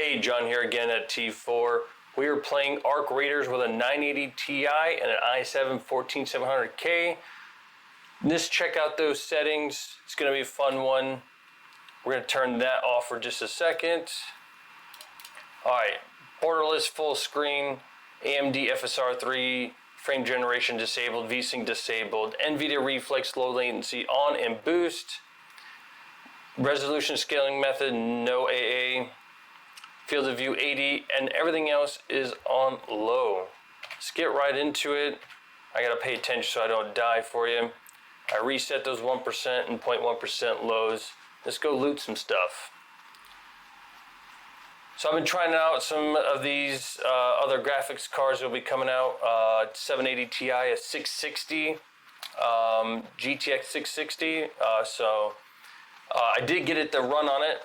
Hey, John here again at T4. We are playing Arc Raiders with a 980 Ti and an i7 14700K. Just check out those settings. It's going to be a fun one. We're going to turn that off for just a second. Alright, borderless full screen, AMD FSR 3, frame generation disabled, VSync disabled, NVIDIA Reflex low latency on and boost. Resolution scaling method, no AA. Field of view 80, and everything else is on low. Let's get right into it. I gotta pay attention so I don't die for you. I reset those 1% and 0.1% lows. Let's go loot some stuff. So I've been trying out some of these other graphics cards that will be coming out. 780 Ti, a 660, GTX 660. I did get it to run on it,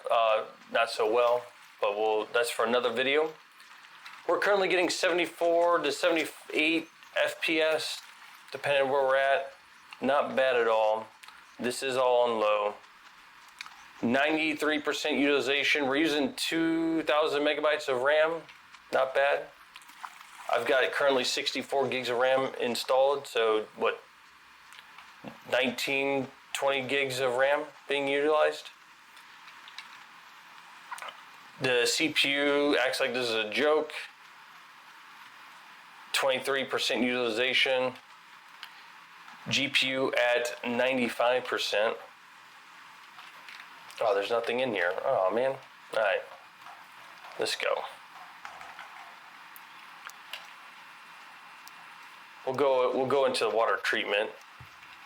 not so well. But that's for another video. We're currently getting 74 to 78 FPS, depending on where we're at. Not bad at all. This is all on low. 93% utilization. We're using 2,000 megabytes of RAM. Not bad. I've got currently 64 gigs of RAM installed. So what, 19, 20 gigs of RAM being utilized. The CPU acts like this is a joke. 23% utilization. GPU at 95%. Oh, there's nothing in here. Oh, man. All right. Let's go. We'll go into the water treatment.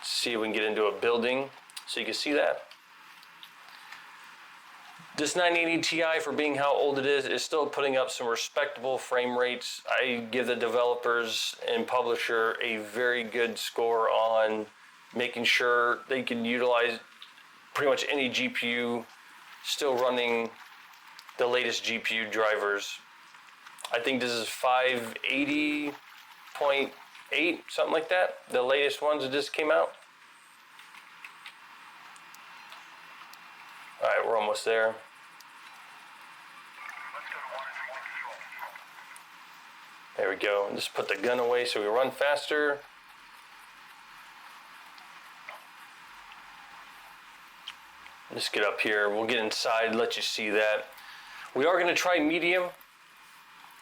See if we can get into a building so you can see that. This 980 Ti, for being how old it is still putting up some respectable frame rates. I give the developers and publisher a very good score on making sure they can utilize pretty much any GPU, still running the latest GPU drivers. I think this is 580.8, something like that. The latest ones that just came out. All right, we're almost there. There we go. Just put the gun away so we run faster. Just get up here. We'll get inside, let you see that. We are going to try medium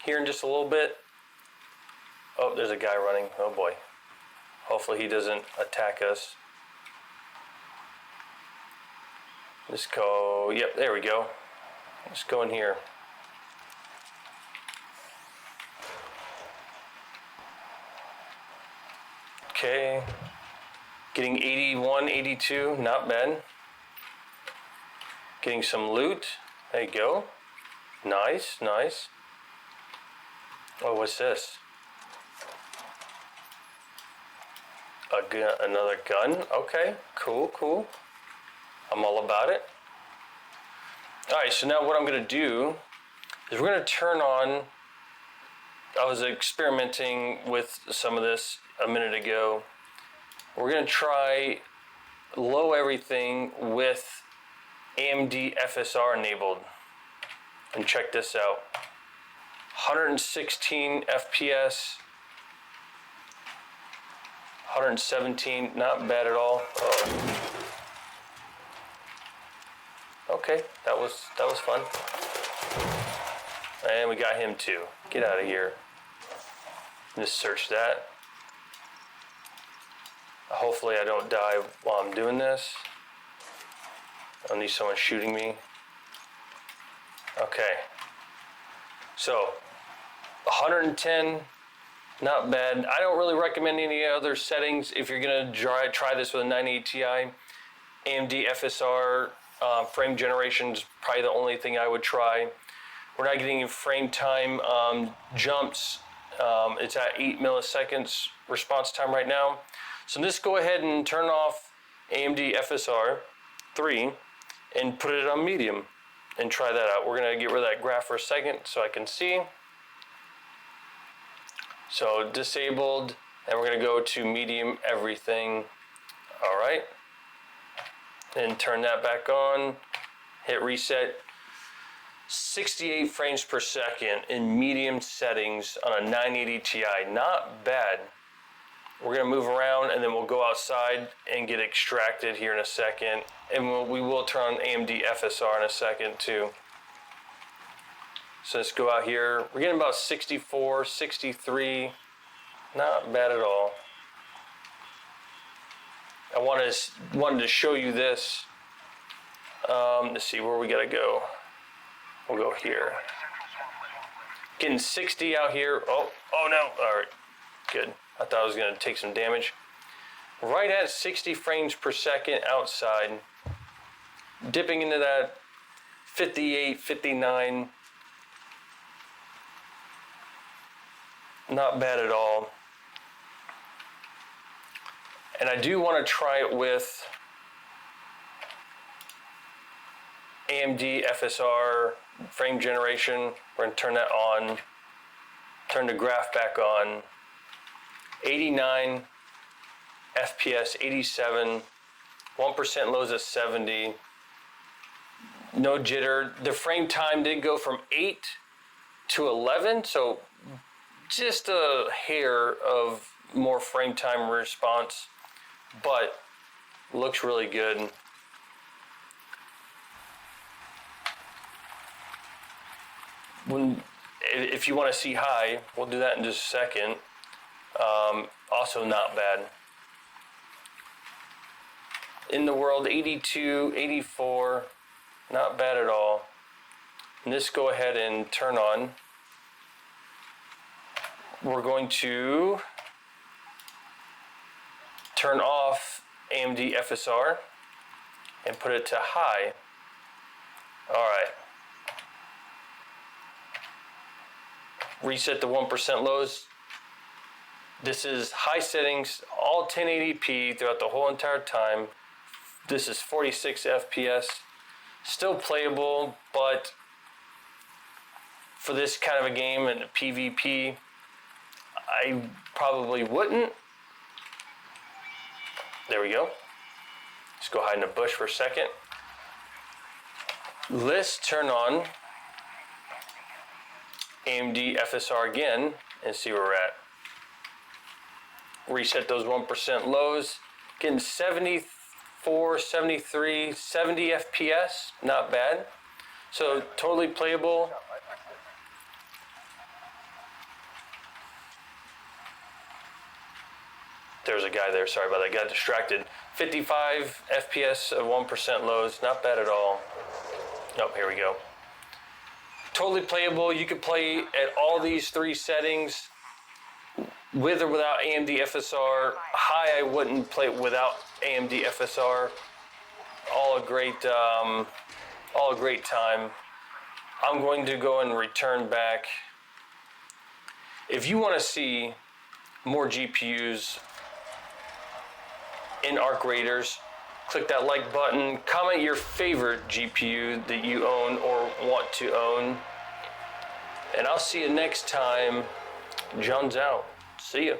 here in just a little bit. Oh, there's a guy running. Oh boy. Hopefully he doesn't attack us. Just go. Yep, there we go. Just go in here. Okay, getting 81, 82, not bad. Getting some loot, there you go. Nice, nice. Oh, what's this? Another gun, okay, cool, cool. I'm all about it. All right, so now what I'm gonna do is we're gonna turn on, I was experimenting with some of this a minute ago. We're gonna try low everything with AMD FSR enabled. And check this out. 116 FPS. 117, not bad at all. Oh. Okay, that was fun. And we got him too. Get out of here. Just search that. Hopefully I don't die while I'm doing this. I need someone shooting me. Okay. So, 110, not bad. I don't really recommend any other settings if you're gonna try this with a 980 Ti. AMD FSR frame generation is probably the only thing I would try. We're not getting frame time jumps. It's at 8 milliseconds response time right now. So let's go ahead and turn off AMD FSR 3 and put it on medium and try that out. We're gonna get rid of that graph for a second so I can see. So disabled, and we're gonna go to medium everything. All right. Then turn that back on, hit reset. 68 frames per second in medium settings on a 980 Ti. Not bad. We're gonna move around and then we'll go outside and get extracted here in a second. And we will turn on AMD FSR in a second too. So let's go out here. We're getting about 64, 63. Not bad at all. I wanted to show you this. Let's see where we gotta go. We'll go here. Getting 60 out here. Oh no. All right, good. I thought I was gonna take some damage. Right at 60 frames per second outside. Dipping into that 58, 59. Not bad at all. And I do want to try it with AMD FSR frame generation. We're going to turn that on. Turn the graph back on. 89 FPS, 87. 1% lows at 70. No jitter. The frame time did go from 8 to 11, so just a hair of more frame time response, but looks really good. If you want to see high, we'll do that in just a second. Also not bad. In the world, 82, 84, not bad at all. And this go ahead and turn on. We're going to turn off AMD FSR and put it to high. All right. Reset the 1% lows. This is high settings, all 1080p throughout the whole entire time. This is 46 FPS. Still playable, but for this kind of a game and a PvP, I probably wouldn't. There we go. Let's go hide in a bush for a second. Let's turn on AMD FSR again and see where we're at. Reset those 1% lows. Getting 74, 73, 70 FPS. Not bad. So totally playable. There's a guy there, sorry about that, got distracted. 55 FPS of 1% lows, not bad at all. Oh, here we go. Totally playable, you could play at all these three settings, with or without AMD FSR. High, I wouldn't play it without AMD FSR. All a great time. I'm going to go and return back. If you want to see more GPUs in Arc Raiders, click that like button, comment your favorite GPU that you own or want to own, and I'll see you next time. John's out. See ya.